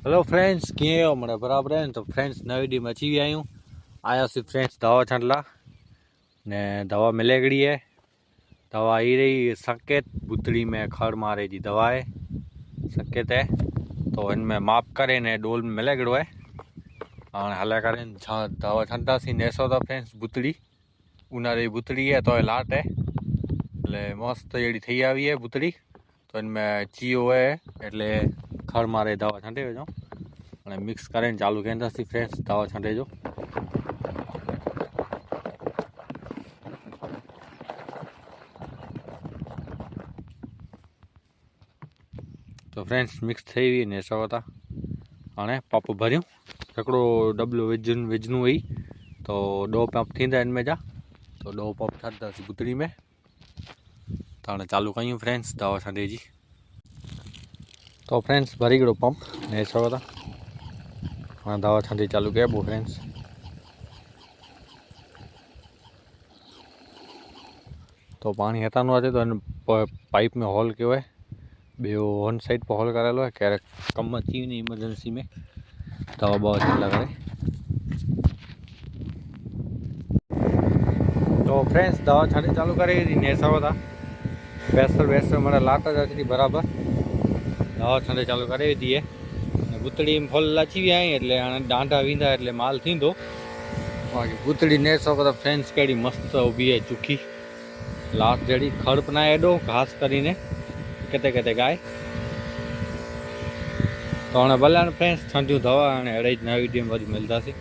Hello friends कीअं आहियो माना बराबरि आहिनि। तो फ्रेंड्स नई वीडियो में अची विया आहियूं। आयासीं फ्रेंड्स दवा छॾण लाइ ने दवा मिले हिकिड़ी है। दवा आई रही संकेत बुतड़ी में खड़ मारे जी दवा है संकेत है। तो इनमें माप करे ने डोल में मिले हिकिड़ो है। हाँ हले करे दवा छॾंदासीं नेसो था फ्रेंड्स बुतड़ी उनारी बुतड़ी है तो लाट है એટલે મસ્ત એડી થઈ આવી है बुतड़ी। तो इनमें चीयो है એટલે खड़ मारे दवा छांटे वञो અને મિક્સ કરીને ચાલુ કહેંદાસી ફ્રેન્ડ્સ દવા છાંટે જો। तो फ्रेंड्स मिक्स થઈ વી ને સવતા અને પંપ ભર્યું हिकिड़ो डबलो विझणो हुई तो 2 पंप थींदा इनमें जा। तो 2 पंप छॾंदासीं बुतड़ी में। तो हाणे चालू कयूं फ्रेंड्स दवा छांटे जी। तो फ्रेंड्स भरी हिकिड़ो पंप ने सवता हाँ दवा छांटे चालू कबो फ्रेंड्स। तो पानी हटा नो अचे तो पाइप में होल कयो है बो वन साइड पर होल करेलो है क्यारे कम अची वञे इमरजेंसी में दवा बवा छांटला करे। तो फ्रेंड्स दवा छांटी चालू करे ने सवता बेसर मारे लाट ज बराबर दवा छांटे चालू करे दी है। बुतड़ी में फल अची विया आहिनि એટલે हाणे डांडा वींदा એટલે माल थींदो। बाक़ी बुतड़ी ने सवता फ्रेंड्स कहिड़ी मस्त ऊभी है चुखी लाट जड़ी खड़ ना एडो घास करीने किथे किथे गाय। तो हाँ भले फ्रेंड्स छंटियूं दवा हाणे अड़े ज नई वीडियो में वरी मिलंदासीं।